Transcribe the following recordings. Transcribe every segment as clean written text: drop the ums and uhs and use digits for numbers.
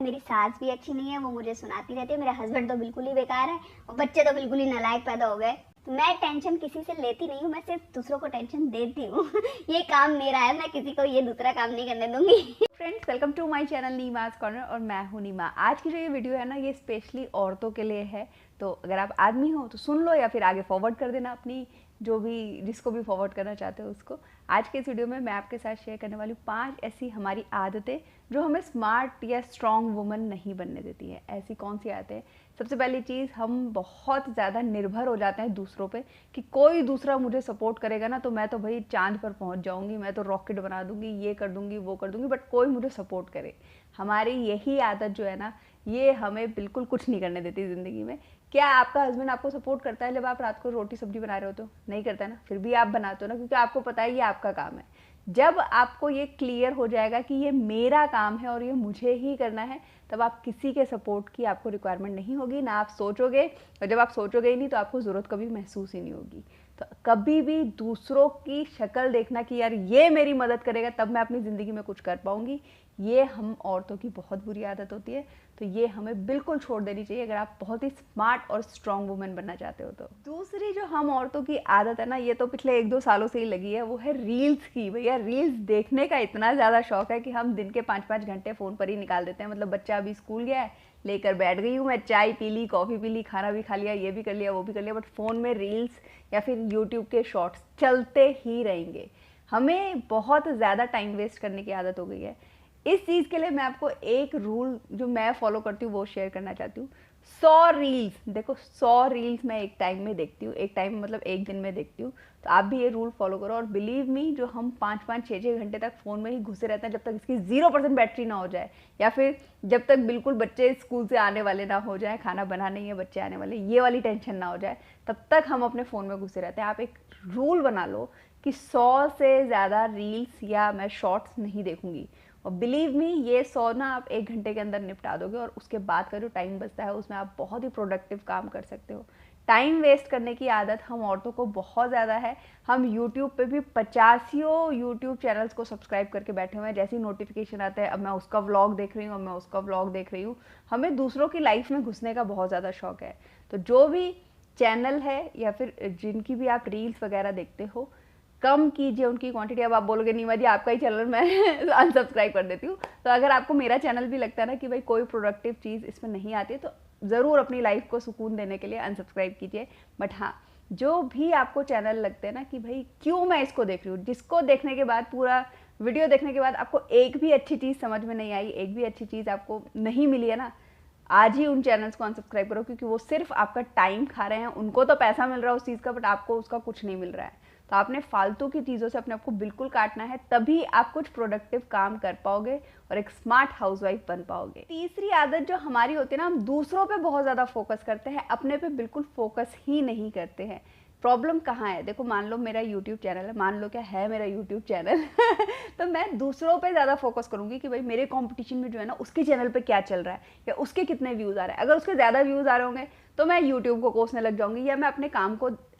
मेरी सास भी अच्छी नहीं है, वो मुझे सुनाती रहती है। मेरा हस्बैंड तो बिल्कुल ही बेकार है और बच्चे तो बिल्कुल ही नालायक पैदा हो गए। तो मैं टेंशन किसी से लेती नहीं हूँ, मैं सिर्फ दूसरों को टेंशन देती हूँ। ये काम मेरा है, मैं किसी को ये दूसरा काम नहीं करने दूंगी। Friends, welcome to my channel Neema's corner और मैं हूं नीमा। आज की जो ये वीडियो है ना, ये स्पेशली औरतों के लिए है। तो अगर आप आदमी हो तो सुन लो या फिर आगे फॉरवर्ड कर देना अपनी जो भी जिसको भी फॉरवर्ड करना चाहते हो उसको। आज के इस वीडियो में मैं आपके साथ शेयर करने वाली हूँ 5 ऐसी हमारी आदतें जो हमें स्मार्ट या स्ट्रॉन्ग वुमन नहीं बनने देती है। ऐसी कौन सी आदतें? सबसे पहली चीज़, हम बहुत ज़्यादा निर्भर हो जाते हैं दूसरों पे कि कोई दूसरा मुझे सपोर्ट करेगा ना तो मैं तो भाई चांद पर पहुंच जाऊंगी, मैं तो रॉकेट बना दूंगी, ये कर दूंगी वो कर दूंगी, बट कोई मुझे सपोर्ट करे। हमारी यही आदत जो है ना, ये हमें बिल्कुल कुछ नहीं करने देती ज़िंदगी में। क्या आपका हस्बैंड आपको सपोर्ट करता है जब आप रात को रोटी सब्जी बना रहे हो? तो नहीं करता है ना, फिर भी आप बनाते हो ना, क्योंकि आपको पता है ये आपका काम है। जब आपको ये क्लियर हो जाएगा कि ये मेरा काम है और ये मुझे ही करना है, तब आप किसी के सपोर्ट की आपको रिक्वायरमेंट नहीं होगी, ना आप सोचोगे। और जब आप सोचोगे ही नहीं तो आपको ज़रूरत कभी महसूस ही नहीं होगी। तो कभी भी दूसरों की शक्ल देखना कि यार ये मेरी मदद करेगा तब मैं अपनी ज़िंदगी में कुछ कर पाऊंगी, ये हम औरतों की बहुत बुरी आदत होती है। तो ये हमें बिल्कुल छोड़ देनी चाहिए अगर आप बहुत ही स्मार्ट और स्ट्रॉन्ग वुमेन बनना चाहते हो। तो दूसरी जो हम औरतों की आदत है ना, ये तो पिछले 1-2 सालों से ही लगी है, वो है रील्स की। भैया, रील्स देखने का इतना ज़्यादा शौक है कि हम दिन के 5-5 घंटे फ़ोन पर ही निकाल देते हैं। मतलब बच्चा अभी स्कूल गया है, लेकर बैठ गई हूँ मैं, चाय पी ली, कॉफ़ी पी ली, खाना भी खा लिया, ये भी कर लिया वो भी कर लिया, बट फ़ोन में रील्स या फिर यूट्यूब के शॉर्ट्स चलते ही रहेंगे। हमें बहुत ज़्यादा टाइम वेस्ट करने की आदत हो गई है। इस चीज़ के लिए मैं आपको एक रूल जो मैं फॉलो करती हूँ वो शेयर करना चाहती हूँ। 100 रील्स, देखो 100 रील्स मैं एक टाइम में देखती हूँ, एक टाइम मतलब एक दिन में देखती हूँ। तो आप भी ये रूल फॉलो करो और बिलीव मी, जो हम 5-5, 6-6 घंटे तक फ़ोन में ही घुसे रहते हैं जब तक इसकी 0% बैटरी ना हो जाए, या फिर जब तक बिल्कुल बच्चे स्कूल से आने वाले ना हो जाए, खाना बना नहीं है बच्चे आने वाले, ये वाली टेंशन ना हो जाए, तब तक हम अपने फ़ोन में घुसे रहते हैं। आप एक रूल बना लो कि 100 से ज़्यादा रील्स या मैं शॉर्ट्स नहीं देखूंगी। और बिलीव मी, ये 100 ना आप 1 घंटे के अंदर निपटा दोगे और उसके बाद का जो टाइम बचता है उसमें आप बहुत ही प्रोडक्टिव काम कर सकते हो। टाइम वेस्ट करने की आदत हम औरतों को बहुत ज़्यादा है। हम यूट्यूब पे भी 50 यूट्यूब चैनल्स को सब्सक्राइब करके बैठे हुए हैं। जैसे ही नोटिफिकेशन आता है, अब मैं उसका व्लॉग देख रही हूँ, अब मैं उसका व्लॉग देख रही हूँ। हमें दूसरों की लाइफ में घुसने का बहुत ज़्यादा शौक है। तो जो भी चैनल है या फिर जिनकी भी आप रील्स वगैरह देखते हो, कम कीजिए उनकी क्वांटिटी। अब आप बोलोगे नीमा जी आपका ही चैनल मैं अनसब्सक्राइब कर देती हूँ। तो अगर आपको मेरा चैनल भी लगता है ना कि भाई कोई प्रोडक्टिव चीज़ इसमें नहीं आती है, तो ज़रूर अपनी लाइफ को सुकून देने के लिए अनसब्सक्राइब कीजिए। बट हाँ, जो भी आपको चैनल लगते हैं ना कि भाई क्यों मैं इसको देख रही हूँ, जिसको देखने के बाद, पूरा वीडियो देखने के बाद आपको एक भी अच्छी चीज़ समझ में नहीं आई, एक भी अच्छी चीज़ आपको नहीं मिली है ना, आज ही उन चैनल्स को अनसब्सक्राइब करो, क्योंकि वो सिर्फ आपका टाइम खा रहे हैं। उनको तो पैसा मिल रहा है उस चीज़ का, बट आपको उसका कुछ नहीं मिल रहा है। तो आपने फालतू की चीज़ों से अपने आप को बिल्कुल काटना है, तभी आप कुछ प्रोडक्टिव काम कर पाओगे और एक स्मार्ट हाउसवाइफ बन पाओगे। तीसरी आदत जो हमारी होती है ना, हम दूसरों पे बहुत ज़्यादा फोकस करते हैं, अपने पे बिल्कुल फोकस ही नहीं करते हैं। प्रॉब्लम कहाँ है? देखो, मान लो मेरा यूट्यूब चैनल है, मान लो क्या है मेरा यूट्यूब चैनल तो मैं दूसरों पे ज़्यादा फोकस करूँगी कि भाई मेरे कंपटीशन में जो है ना उसके चैनल पे क्या चल रहा है या उसके कितने व्यूज़ आ रहे हैं। अगर उसके ज़्यादा व्यूज़ आ रहे होंगे तो मैं यूट्यूब को कोसने लग जाऊँगी, या मैं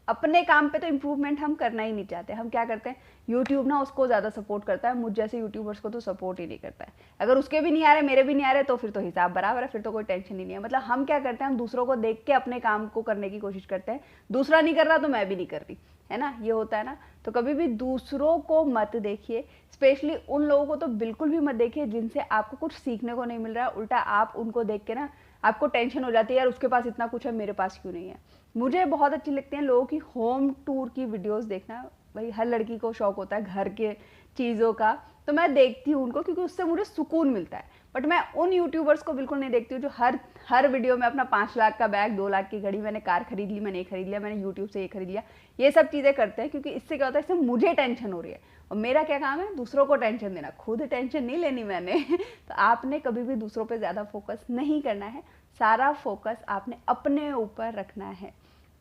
अपने काम पे तो इम्प्रूवमेंट हम करना ही नहीं चाहते। हम क्या करते हैं, यूट्यूब ना उसको ज़्यादा सपोर्ट करता है, मुझ जैसे यूट्यूबर्स को तो सपोर्ट ही नहीं करता है। अगर उसके भी नहीं आ रहे, मेरे भी नहीं आ रहे, तो फिर तो हिसाब बराबर है, फिर तो कोई टेंशन ही नहीं है। मतलब हम क्या करते हैं, हम दूसरों को देख के अपने काम को करने की कोशिश करते हैं। दूसरा नहीं कर रहा तो मैं भी नहीं कर रही, है ना, ये होता है ना। तो कभी भी दूसरों को मत देखिए, स्पेशली उन लोगों को तो बिल्कुल भी मत देखिए जिनसे आपको कुछ सीखने को नहीं मिल रहा है। उल्टा आप उनको देख के ना आपको टेंशन हो जाती है, यार उसके पास इतना कुछ है, मेरे पास क्यों नहीं है। मुझे बहुत अच्छी लगती हैं लोगों की होम टूर की वीडियोस देखना। भाई हर लड़की को शौक होता है घर के चीज़ों का, तो मैं देखती हूँ उनको, क्योंकि उससे मुझे सुकून मिलता है। बट मैं उन यूट्यूबर्स को बिल्कुल नहीं देखती हूँ जो हर वीडियो में अपना 5 लाख का बैग, 2 लाख की घड़ी, मैंने कार खरीद ली, मैंने ये खरीद लिया, मैंने यूट्यूब से ये खरीद लिया, ये सब चीज़ें करते हैं। क्योंकि इससे क्या होता है, इससे मुझे टेंशन हो रही है और मेरा क्या काम है, दूसरों को टेंशन देना, खुद टेंशन नहीं लेनी मैंने तो आपने कभी भी दूसरों पर ज़्यादा फोकस नहीं करना है, सारा फोकस आपने अपने ऊपर रखना है।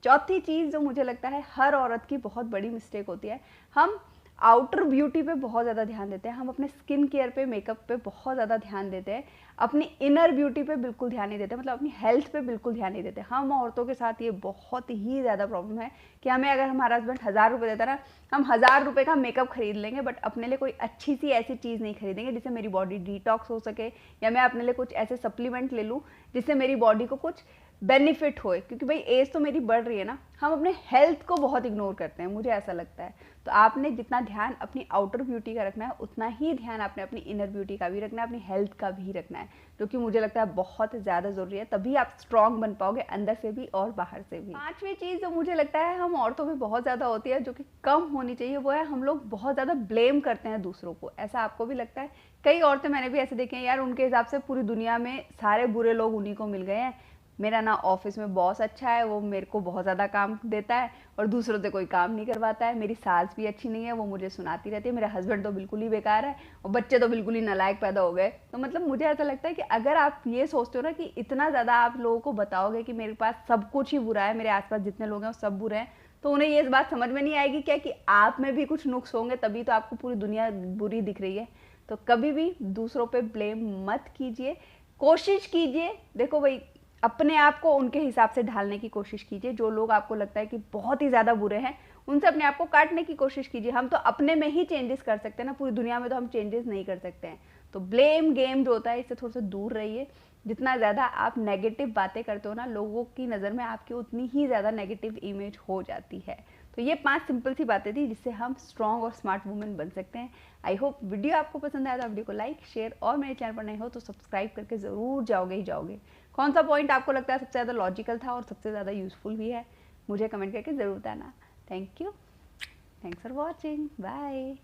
चौथी चीज़ जो मुझे लगता है हर औरत की बहुत बड़ी मिस्टेक होती है, हम आउटर ब्यूटी पे बहुत ज़्यादा ध्यान देते हैं, हम अपने स्किन केयर पे, मेकअप पे बहुत ज़्यादा ध्यान देते हैं, अपनी इनर ब्यूटी पे बिल्कुल ध्यान नहीं देते, मतलब अपनी हेल्थ पे बिल्कुल ध्यान नहीं देते। हम औरतों के साथ ये बहुत ही ज़्यादा प्रॉब्लम है कि हमें अगर हमारा हस्बैंड 1000 रुपये देता ना, हम 1000 रुपये का मेकअप खरीद लेंगे, बट अपने लिए कोई अच्छी सी ऐसी चीज़ नहीं खरीदेंगे जिससे मेरी बॉडी डिटॉक्स हो सके, या मैं अपने लिए कुछ ऐसे सप्लीमेंट ले लूँ जिससे मेरी बॉडी को कुछ बेनिफिट होए। क्योंकि भाई एज तो मेरी बढ़ रही है ना, हम अपने हेल्थ को बहुत इग्नोर करते हैं, मुझे ऐसा लगता है। तो आपने जितना ध्यान अपनी आउटर ब्यूटी का रखना है, उतना ही ध्यान आपने अपनी इनर ब्यूटी का भी रखना है, अपनी हेल्थ का भी रखना है, जो कि मुझे लगता है बहुत ज़्यादा ज़रूरी है। तभी आप स्ट्रांग बन पाओगे, अंदर से भी और बाहर से भी। पांचवी चीज़ जो मुझे लगता है हम औरतों में बहुत ज़्यादा होती है, जो कि कम होनी चाहिए, वो है हम लोग बहुत ज़्यादा ब्लेम करते हैं दूसरों को। ऐसा आपको भी लगता है? कई औरतें मैंने भी ऐसे देखे हैं, यार उनके हिसाब से पूरी दुनिया में सारे बुरे लोग उन्हीं को मिल गए हैं। मेरा ना ऑफिस में बॉस अच्छा है, वो मेरे को बहुत ज़्यादा काम देता है और दूसरों से कोई काम नहीं करवाता है। मेरी सास भी अच्छी नहीं है, वो मुझे सुनाती रहती है। मेरा हस्बैंड तो बिल्कुल ही बेकार है और बच्चे तो बिल्कुल ही नालायक पैदा हो गए। तो मतलब मुझे ऐसा लगता है कि अगर आप ये सोचते हो ना कि इतना ज़्यादा आप लोगों को बताओगे कि मेरे पास सब कुछ ही बुरा है, मेरे आसपास जितने लोग हैं वो सब बुरे हैं, तो उन्हें ये बात समझ में नहीं आएगी क्या कि आप में भी कुछ नुक्स होंगे, तभी तो आपको पूरी दुनिया बुरी दिख रही है। तो कभी भी दूसरों पे ब्लेम मत कीजिए, कोशिश कीजिए, देखो भाई अपने आप को उनके हिसाब से ढालने की कोशिश कीजिए। जो लोग आपको लगता है कि बहुत ही ज़्यादा बुरे हैं, उनसे अपने आप को काटने की कोशिश कीजिए। हम तो अपने में ही चेंजेस कर सकते हैं ना, पूरी दुनिया में तो हम चेंजेस नहीं कर सकते हैं। तो ब्लेम गेम जो होता है, इससे थोड़ा सा दूर रहिए। जितना ज़्यादा आप नेगेटिव बातें करते हो ना, लोगों की नज़र में आपकी उतनी ही ज़्यादा नेगेटिव इमेज हो जाती है। तो ये 5 सिंपल सी बातें थी जिससे हम स्ट्रॉन्ग और स्मार्ट वुमेन बन सकते हैं। आई होप वीडियो आपको पसंद आया, तो वीडियो को लाइक, शेयर और मेरे चैनल पर नए हो तो सब्सक्राइब करके ज़रूर जाओगे ही जाओगे। कौन सा पॉइंट आपको लगता है सबसे ज़्यादा लॉजिकल था और सबसे ज़्यादा यूजफुल भी है, मुझे कमेंट करके ज़रूर बताना। Thank you, thanks for watching, bye.